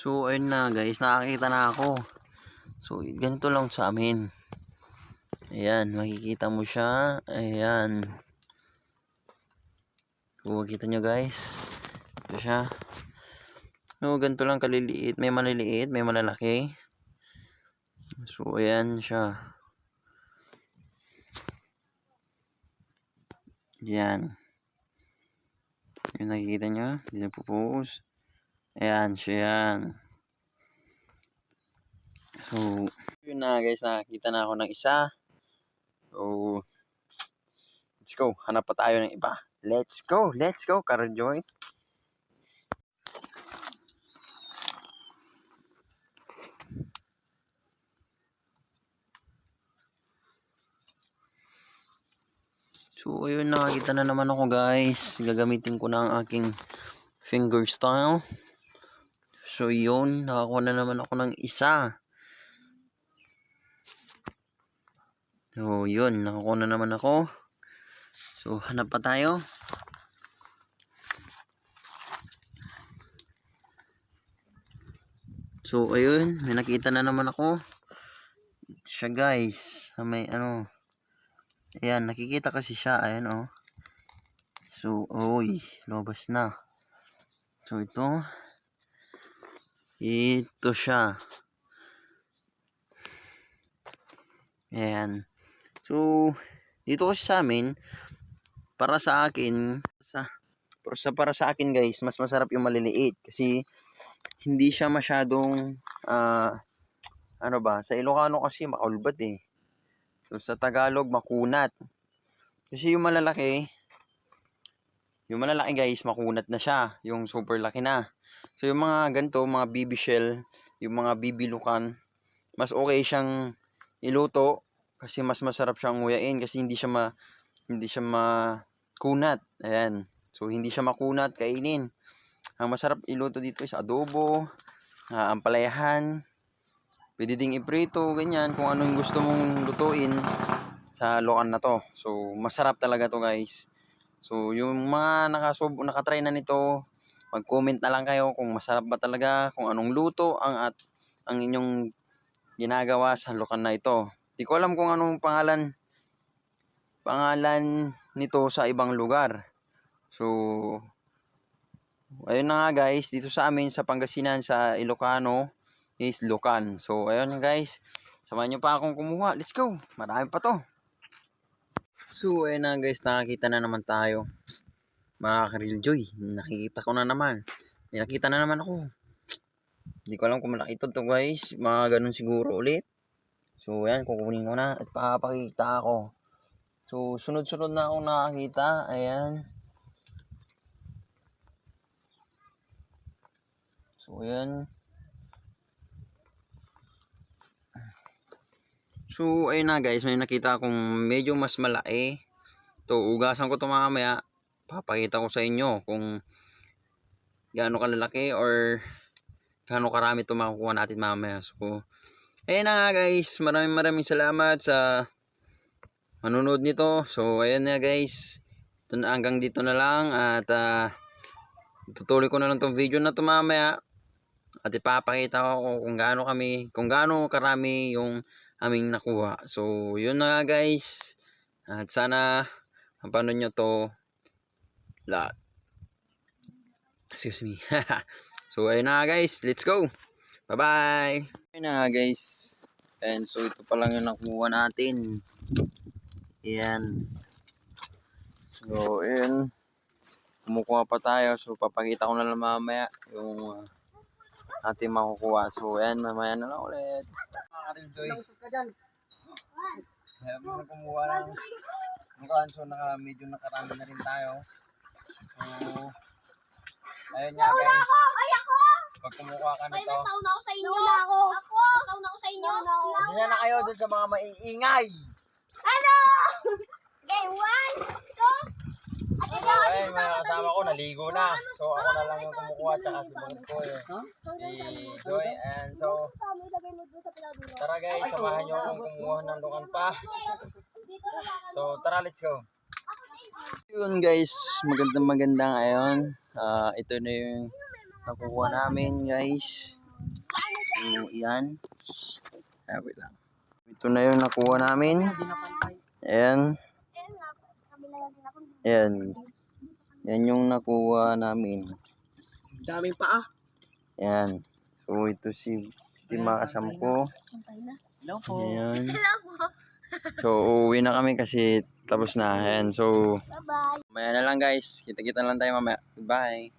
So ayun na guys, nakakita na ako. So ganito lang sa amin. Ayan, makikita mo siya. Ayan. So makita nyo guys. Ito siya. So ganito lang kaliliit. May maliliit, may malalaki. So ayan siya. Ayan. Yung nakikita nyo. Hindi na pupuus. Ayan siya yan. So yun na guys, nakakita na ako ng isa. So let's go. Hanap pa tayo ng iba. Let's go, Karojoy. So ayun, nakakita na naman ako guys. Gagamitin ko na ang aking finger style. So yun, nakakuha na naman ako ng isa. So yun, nakakuha na naman ako. So hanap pa tayo. So ayun, may nakita na naman ako. Siya guys, may ano. Ayan, nakikita kasi siya. Ayan oh. So, oy, lumabas na. So ito. Ito siya. Ayan. So, dito kasi sa amin, para sa akin, para sa akin guys, mas masarap yung maliliit. Kasi, hindi siya masyadong, ano ba, sa Ilocano kasi makulbat eh. So, sa Tagalog, makunat. Kasi yung malalaki guys, makunat na siya. Yung super laki na. So, yung mga ganito, mga BB shell, yung mga BB lukan, mas okay siyang iluto. Kasi mas masarap siyang nguyain. Kasi hindi siya makunat. Ayan. So, hindi siya makunat, kainin. Ang masarap iluto dito is adobo, ampalayahan, pwede ding iprito, ganyan. Kung anong gusto mong lutuin sa lokan na to. So, masarap talaga to guys. So, yung mga nakatry na nito, mag-comment na lang kayo kung masarap ba talaga, kung anong luto ang inyong ginagawa sa lokan na ito. Di ko alam kung anong pangalan nito sa ibang lugar. So, ayun na nga guys, dito sa amin sa Pangasinan, sa Ilocano is Lukan. So, ayun guys, samahan nyo pa akong kumuha. Let's go, marami pa to. So, ayun na guys, nakakita na naman tayo. Mga ka-Realjoy, nakikita ko na naman. May nakita na naman ako. Hindi ko alam kung malaki ito guys. Mga ganun siguro ulit. So, ayan, kukunin ko na at papakita ako. So, sunod-sunod na akong nakakita. Ayan. So, ayan. So, ayun na guys, may nakita akong medyo mas malaki. To, ugasan ko ito mamaya. Papakita ko sa inyo kung gaano kalalaki or gaano karami ito makukuha natin mamaya. So, ayun na nga guys, maraming salamat sa manonood nito. So, ayun na guys, hanggang dito na lang at tutuloy ko na lang itong video na ito mamaya. At ipapakita ko kung gaano karami yung aming nakuha. So, yun na nga guys. At sana mapanood nyo to lahat. Excuse me. So, ayun na nga guys. Let's go. Bye-bye. Ayun na nga guys. And so, ito pa lang yung nakuha natin. Ayan. So, ayun. Kumukuha pa tayo. So, papakita ko na lang mamaya yung ating makukuha. So, ayan, mamaya na lang ulit. Mga ka-Realjoy. Kaya mo na kumuha ng kanso na medyo nakarami na rin tayo. So, ayun nga guys. Pag kumukuha ka nito. Nauna ako sa inyo. Nauna ako sa inyo. Kasi na kayo dun sa mga maiingay. Ano? Game 1, 2. Ayun, mga kasama ko, naligo na. So, ako na lang yung kumukuha, tsaka si Bungit ko eh. Si Joy. And so, tara guys, samahan nyo akong kumuha ng lukan pa. So, tara, let's go. Yun guys, magandang ayun. Ito na yung nakukuha namin guys. So, yan. Wait lang. Ito na yung nakuha namin. Ayan. Ayan. Yan yung nakuha namin. Daming paa. Ayan. So, ito si Timakasam ko. Hello po. Ayan. So, uuwi na kami kasi tapos na. Ayan. So, Bye-bye. mamaya na lang guys. Kita-kita lang tayo mamaya. Bye.